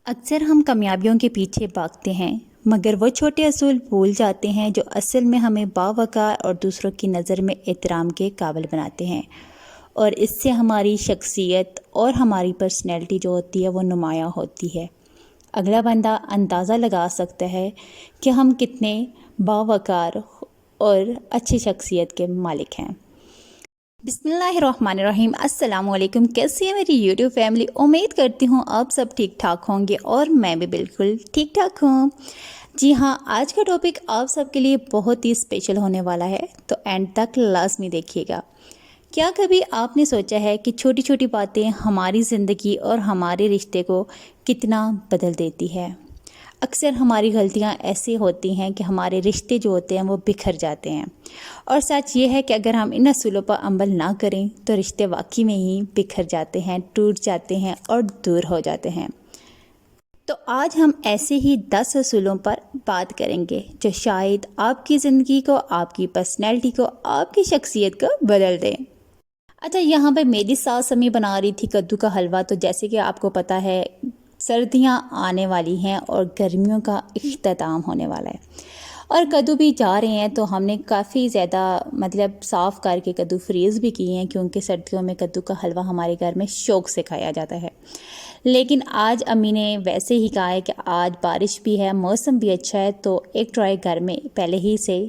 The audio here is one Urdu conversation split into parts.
اکثر ہم کامیابیوں کے پیچھے بھاگتے ہیں مگر وہ چھوٹے اصول بھول جاتے ہیں جو اصل میں ہمیں باوقار اور دوسروں کی نظر میں احترام کے قابل بناتے ہیں، اور اس سے ہماری شخصیت اور ہماری پرسنالٹی جو ہوتی ہے وہ نمایاں ہوتی ہے۔ اگلا بندہ اندازہ لگا سکتا ہے کہ ہم کتنے باوقار اور اچھی شخصیت کے مالک ہیں۔ بسم اللہ الرحمن الرحیم۔ السلام علیکم، کیسی ہے میری یوٹیوب فیملی؟ امید کرتی ہوں آپ سب ٹھیک ٹھاک ہوں گے اور میں بھی بالکل ٹھیک ٹھاک ہوں۔ جی ہاں، آج کا ٹاپک آپ سب کے لیے بہت ہی اسپیشل ہونے والا ہے، تو اینڈ تک لازمی دیکھیے گا۔ کیا کبھی آپ نے سوچا ہے کہ چھوٹی چھوٹی باتیں ہماری زندگی اور ہمارے رشتے کو کتنا بدل دیتی ہے؟ اکثر ہماری غلطیاں ایسی ہوتی ہیں کہ ہمارے رشتے جو ہوتے ہیں وہ بکھر جاتے ہیں، اور سچ یہ ہے کہ اگر ہم ان اصولوں پر عمل نہ کریں تو رشتے واقعی میں ہی بکھر جاتے ہیں، ٹوٹ جاتے ہیں اور دور ہو جاتے ہیں۔ تو آج ہم ایسے ہی 10 اصولوں پر بات کریں گے جو شاید آپ کی زندگی کو، آپ کی پرسنالٹی کو، آپ کی شخصیت کو بدل دیں۔ اچھا، یہاں پہ میری ساس امی بنا رہی تھی کدو کا حلوہ، تو جیسے کہ آپ کو پتہ ہے سردیاں آنے والی ہیں اور گرمیوں کا اختتام ہونے والا ہے، اور کدو بھی جا رہے ہیں، تو ہم نے کافی زیادہ صاف کر کے کدو فریز بھی کیے ہیں، کیونکہ سردیوں میں کدو کا حلوہ ہمارے گھر میں شوق سے کھایا جاتا ہے۔ لیکن آج امی نے ویسے ہی کہا ہے کہ آج بارش بھی ہے، موسم بھی اچھا ہے، تو ایک ٹرائی گھر میں پہلے ہی سے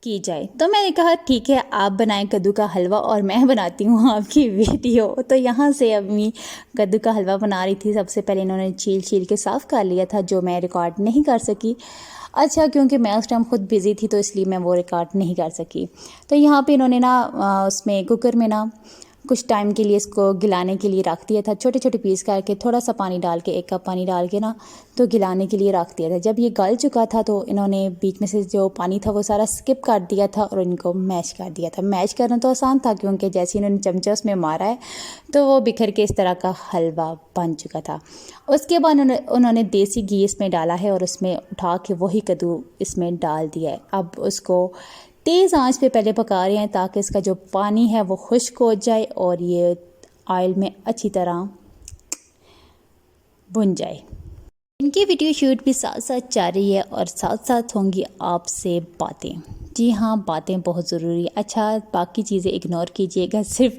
کی جائے۔ تو میں نے کہا ٹھیک ہے، آپ بنائیں کدو کا حلوہ اور میں بناتی ہوں آپ کی ویڈیو۔ تو یہاں سے امی کدو کا حلوہ بنا رہی تھی۔ سب سے پہلے انہوں نے چھیل کے صاف کر لیا تھا، جو میں ریکارڈ نہیں کر سکی۔ اچھا، کیونکہ میں اس ٹائم خود بزی تھی تو اس لیے میں وہ ریکارڈ نہیں کر سکی۔ تو یہاں پہ انہوں نے اس میں کوکر میں کچھ ٹائم کے لیے اس کو گلانے کے لیے رکھ دیا تھا، چھوٹے چھوٹے پیس کر کے، تھوڑا سا پانی ڈال کے، 1 کپ پانی ڈال کے تو گلانے کے لیے رکھ دیا تھا۔ جب یہ گل چکا تھا تو انہوں نے بیچ میں سے جو پانی تھا وہ سارا سکپ کر دیا تھا اور ان کو میش کر دیا تھا۔ میش کرنا تو آسان تھا، کیونکہ جیسے انہوں نے چمچہ اس میں مارا ہے تو وہ بکھر کے اس طرح کا حلوہ بن چکا تھا۔ اس کے بعد انہوں نے دیسی گھی اس میں ڈالا ہے اور اس میں اٹھا کے وہی کدو اس میں ڈال دیا ہے۔ اب اس کو تیز آنچ پہ پہلے پکا رہے ہیں تاکہ اس کا جو پانی ہے وہ خشک ہو جائے اور یہ آئل میں اچھی طرح بن جائے۔ ان کی ویڈیو شوٹ بھی ساتھ ساتھ چل رہی ہے اور ساتھ ساتھ ہوں گی آپ سے باتیں۔ جی ہاں، باتیں بہت ضروری ہے۔ اچھا، باقی چیزیں اگنور کیجیے گا، صرف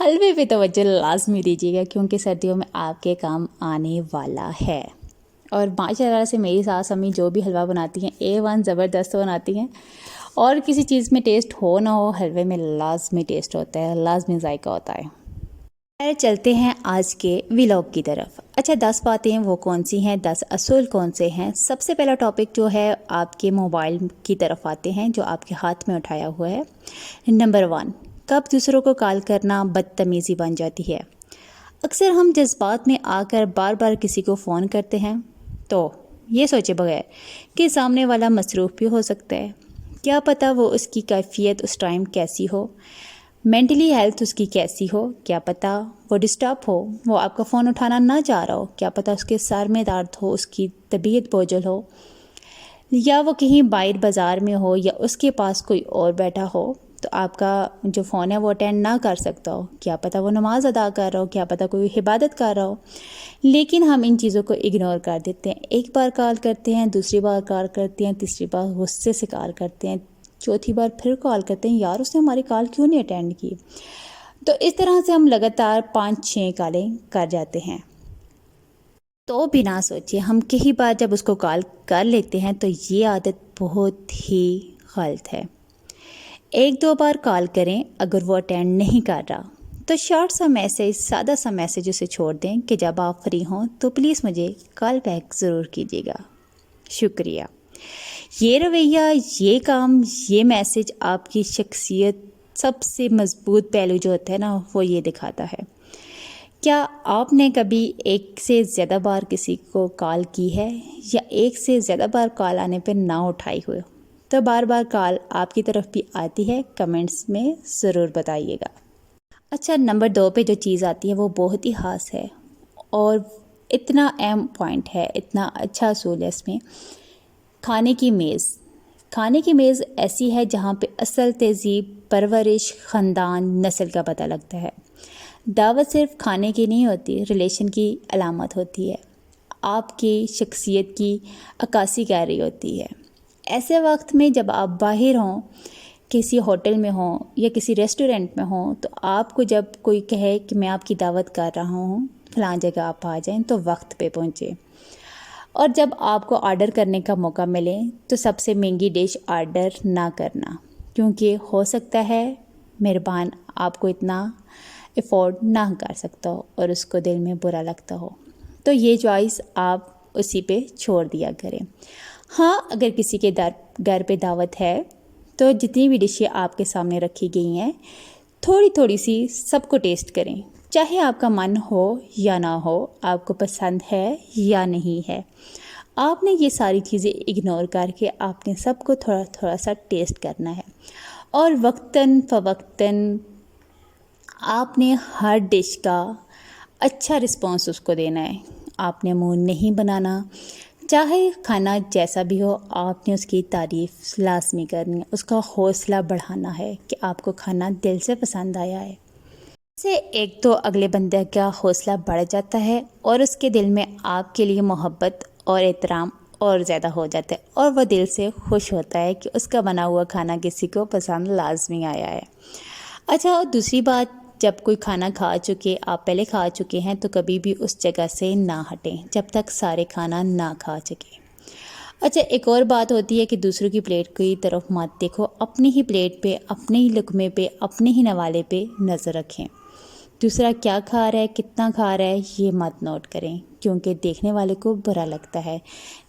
حلوے پہ توجہ لازمی دیجیے گا، کیونکہ سردیوں میں آپ کے کام آنے والا ہے۔ اور ماشاء اللہ سے میری ساس امی جو بھی حلوہ بناتی ہیں A1 زبردست بناتی ہیں، اور کسی چیز میں ٹیسٹ ہو نہ ہو، حلوے میں لازمی ٹیسٹ ہوتا ہے، لازمی ذائقہ ہوتا ہے۔ چلتے ہیں آج کے ولاگ کی طرف۔ اچھا، 10 باتیں وہ کون سی ہیں، 10 اصول کون سے ہیں؟ سب سے پہلا ٹاپک جو ہے آپ کے موبائل کی طرف آتے ہیں، جو آپ کے ہاتھ میں اٹھایا ہوا ہے۔ نمبر 1، کب دوسروں کو کال کرنا بدتمیزی بن جاتی ہے۔ اکثر ہم جذبات میں آ کر بار بار کسی کو فون کرتے ہیں تو یہ سوچے بغیر کہ سامنے والا مصروف بھی ہو سکتا ہے، کیا پتہ وہ اس کی کیفیت اس ٹائم کیسی ہو، مینٹلی ہیلتھ اس کی کیسی ہو، کیا پتہ وہ ڈسٹرب ہو، وہ آپ کا فون اٹھانا نہ چاہ رہا ہو، کیا پتہ اس کے سر میں درد ہو، اس کی طبیعت بوجھل ہو، یا وہ کہیں باہر بازار میں ہو، یا اس کے پاس کوئی اور بیٹھا ہو تو آپ کا جو فون ہے وہ اٹینڈ نہ کر سکتا ہو، کیا پتہ وہ نماز ادا کر رہا ہو، کیا پتہ کوئی عبادت کر رہا ہو۔ لیکن ہم ان چیزوں کو اگنور کر دیتے ہیں، ایک بار کال کرتے ہیں، دوسری بار کال کرتے ہیں، تیسری بار غصے سے کال کرتے ہیں، چوتھی بار پھر کال کرتے ہیں، یار اس نے ہماری کال کیوں نہیں اٹینڈ کی۔ تو اس طرح سے ہم لگاتار 5-6 کالیں کر جاتے ہیں، تو بنا سوچے ہم کئی بار جب اس کو کال کر لیتے ہیں تو یہ عادت بہت ہی غلط ہے۔ 1-2 بار کال کریں، اگر وہ اٹینڈ نہیں کر رہا تو شارٹ سا میسیج، سادہ سا میسیج اسے چھوڑ دیں کہ جب آپ فری ہوں تو پلیز مجھے کال بیک ضرور کیجیے گا، شکریہ۔ یہ رویہ، یہ کام، یہ میسیج آپ کی شخصیت سب سے مضبوط پہلو جو ہوتا ہے وہ یہ دکھاتا ہے۔ کیا آپ نے کبھی ایک سے زیادہ بار کسی کو کال کی ہے، یا ایک سے زیادہ بار کال آنے پہ نہ اٹھائی ہوئے؟ تو بار بار کال آپ کی طرف بھی آتی ہے، کمنٹس میں ضرور بتائیے گا۔ اچھا، نمبر 2 پہ جو چیز آتی ہے وہ بہت ہی خاص ہے اور اتنا اہم پوائنٹ ہے، اتنا اچھا اصول ہے اس میں۔ کھانے کی میز۔ کھانے کی میز ایسی ہے جہاں پہ اصل تہذیب، پرورش، خاندان، نسل کا پتہ لگتا ہے۔ دعوت صرف کھانے کی نہیں ہوتی، ریلیشن کی علامت ہوتی ہے۔ آپ کی شخصیت کی عکاسی کر رہی ہوتی ہے۔ ایسے وقت میں جب آپ باہر ہوں، کسی ہوٹل میں ہوں یا کسی ریسٹورنٹ میں ہوں، تو آپ کو جب کوئی کہے کہ میں آپ کی دعوت کر رہا ہوں فلاں جگہ آپ آ جائیں، تو وقت پہ پہنچے۔ اور جب آپ کو آرڈر کرنے کا موقع ملے تو سب سے مہنگی ڈش آرڈر نہ کرنا، کیونکہ ہو سکتا ہے مہربان آپ کو اتنا افورڈ نہ کر سکتا ہو اور اس کو دل میں برا لگتا ہو، تو یہ چوائس آپ اسی پہ چھوڑ دیا کریں۔ ہاں، اگر کسی کے گھر پہ دعوت ہے تو جتنی بھی ڈشیں آپ کے سامنے رکھی گئی ہیں تھوڑی تھوڑی سی سب کو ٹیسٹ کریں، چاہے آپ کا من ہو یا نہ ہو، آپ کو پسند ہے یا نہیں ہے۔ آپ نے یہ ساری چیزیں اگنور کر کے آپ نے سب کو تھوڑا تھوڑا سا ٹیسٹ کرنا ہے، اور وقتاً فوقتاً آپ نے ہر ڈش کا اچھا رسپانس اس کو دینا ہے۔ آپ نے منہ نہیں بنانا، چاہے کھانا جیسا بھی ہو، آپ نے اس کی تعریف لازمی کرنی ہے، اس کا حوصلہ بڑھانا ہے کہ آپ کو کھانا دل سے پسند آیا ہے۔ اس سے ایک تو اگلے بندے کا حوصلہ بڑھ جاتا ہے اور اس کے دل میں آپ کے لیے محبت اور احترام اور زیادہ ہو جاتا ہے، اور وہ دل سے خوش ہوتا ہے کہ اس کا بنا ہوا کھانا کسی کو پسند لازمی آیا ہے۔ اچھا، اور دوسری بات، جب کوئی کھانا کھا چکے، آپ پہلے کھا چکے ہیں، تو کبھی بھی اس جگہ سے نہ ہٹیں جب تک سارے کھانا نہ کھا چکے۔ اچھا، ایک اور بات ہوتی ہے کہ دوسروں کی پلیٹ کی طرف مت دیکھو، اپنی ہی پلیٹ پہ، اپنے ہی لقمے پہ، اپنے ہی نوالے پہ نظر رکھیں۔ دوسرا کیا کھا رہا ہے، کتنا کھا رہا ہے، یہ مت نوٹ کریں، کیونکہ دیکھنے والے کو برا لگتا ہے۔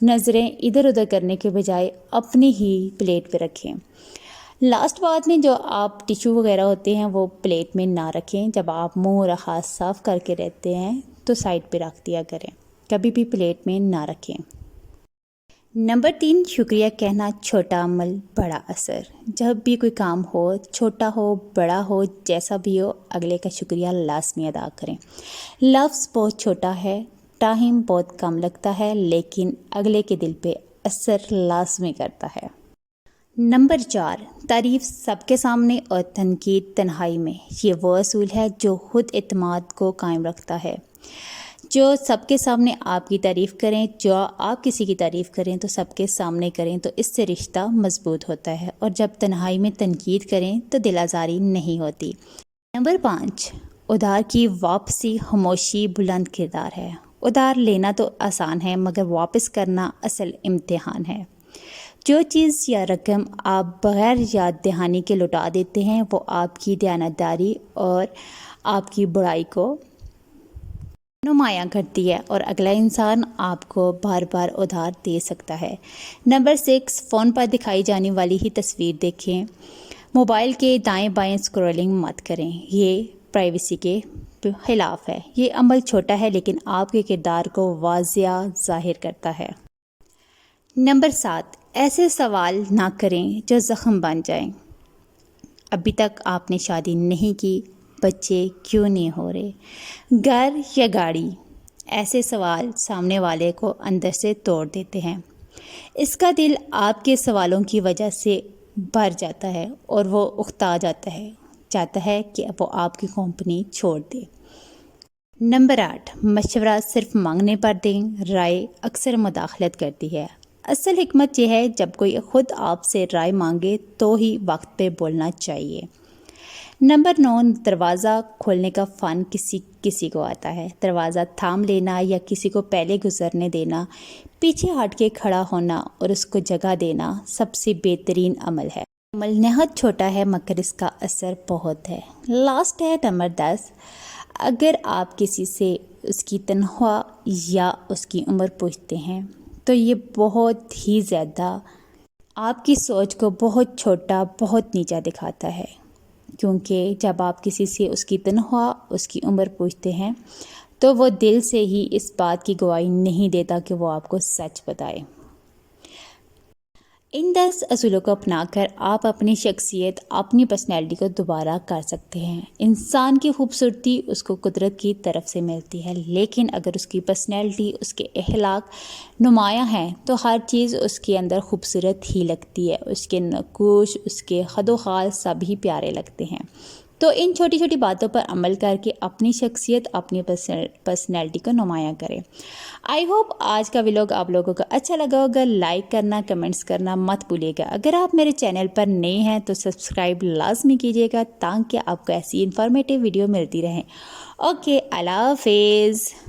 نظریں ادھر ادھر کرنے کے بجائے اپنی ہی پلیٹ پہ رکھیں۔ لاسٹ بات میں، جو آپ ٹیشو وغیرہ ہوتے ہیں وہ پلیٹ میں نہ رکھیں۔ جب آپ منہ اور ہاتھ صاف کر کے رہتے ہیں تو سائڈ پہ رکھ دیا کریں، کبھی بھی پلیٹ میں نہ رکھیں۔ نمبر 3، شکریہ کہنا، چھوٹا عمل بڑا اثر۔ جب بھی کوئی کام ہو، چھوٹا ہو بڑا ہو جیسا بھی ہو، اگلے کا شکریہ لازمی ادا کریں۔ لفظ بہت چھوٹا ہے، ٹائم بہت کم لگتا ہے، لیکن اگلے کے دل پہ اثر لازمی کرتا ہے۔ نمبر 4، تعریف سب کے سامنے اور تنقید تنہائی میں۔ یہ وہ اصول ہے جو خود اعتماد کو قائم رکھتا ہے۔ جو سب کے سامنے آپ کی تعریف کریں، جو آپ کسی کی تعریف کریں تو سب کے سامنے کریں، تو اس سے رشتہ مضبوط ہوتا ہے، اور جب تنہائی میں تنقید کریں تو دل آزاری نہیں ہوتی۔ نمبر 5، ادھار کی واپسی خاموشی بلند کردار ہے۔ ادھار لینا تو آسان ہے، مگر واپس کرنا اصل امتحان ہے۔ جو چیز یا رقم آپ بغیر یاد دہانی کے لوٹا دیتے ہیں، وہ آپ کی دیانتداری اور آپ کی بڑائی کو نمایاں کرتی ہے، اور اگلا انسان آپ کو بار بار ادھار دے سکتا ہے۔ نمبر 6، فون پر دکھائی جانے والی ہی تصویر دیکھیں۔ موبائل کے دائیں بائیں اسکرولنگ مت کریں، یہ پرائیویسی کے خلاف ہے۔ یہ عمل چھوٹا ہے لیکن آپ کے کردار کو واضح ظاہر کرتا ہے۔ نمبر 7، ایسے سوال نہ کریں جو زخم بن جائیں۔ ابھی تک آپ نے شادی نہیں کی، بچے کیوں نہیں ہو رہے، گھر یا گاڑی؟ ایسے سوال سامنے والے کو اندر سے توڑ دیتے ہیں۔ اس کا دل آپ کے سوالوں کی وجہ سے بھر جاتا ہے اور وہ اکتا جاتا ہے، چاہتا ہے کہ وہ آپ کی کمپنی چھوڑ دے۔ نمبر 8، مشورہ صرف مانگنے پر دیں، رائے اکثر مداخلت کرتی ہے۔ اصل حکمت یہ ہے جب کوئی خود آپ سے رائے مانگے تو ہی وقت پہ بولنا چاہیے۔ نمبر 9، دروازہ کھولنے کا فن کسی کو آتا ہے۔ دروازہ تھام لینا یا کسی کو پہلے گزرنے دینا، پیچھے ہٹ کے کھڑا ہونا اور اس کو جگہ دینا سب سے بہترین عمل ہے۔ عمل نہایت چھوٹا ہے مگر اس کا اثر بہت ہے۔ لاسٹ ہے نمبر 10، اگر آپ کسی سے اس کی تنخواہ یا اس کی عمر پوچھتے ہیں تو یہ بہت ہی زیادہ آپ کی سوچ کو بہت چھوٹا، بہت نیچا دکھاتا ہے، کیونکہ جب آپ کسی سے اس کی تنخواہ، اس کی عمر پوچھتے ہیں تو وہ دل سے ہی اس بات کی گواہی نہیں دیتا کہ وہ آپ کو سچ بتائے۔ ان 10 اصولوں کو اپنا کر آپ اپنی شخصیت، اپنی پرسنالٹی کو دوبارہ کر سکتے ہیں۔ انسان کی خوبصورتی اس کو قدرت کی طرف سے ملتی ہے، لیکن اگر اس کی پرسنالٹی، اس کے اخلاق نمایاں ہیں تو ہر چیز اس کے اندر خوبصورت ہی لگتی ہے۔ اس کے نقوش، اس کے خد و خال سب ہی پیارے لگتے ہیں۔ تو ان چھوٹی چھوٹی باتوں پر عمل کر کے اپنی شخصیت، اپنی پرسنالٹی کو نمایاں کریں۔ آئی ہوپ آج کا ولاگ آپ لوگوں کو اچھا لگا ہوگا۔ لائک کرنا، کمنٹس کرنا مت بھولیے گا۔ اگر آپ میرے چینل پر نئے ہیں تو سبسکرائب لازمی کیجیے گا تاکہ آپ کو ایسی انفارمیٹیو ویڈیو ملتی رہیں۔ اوکے، اللہ حافظ۔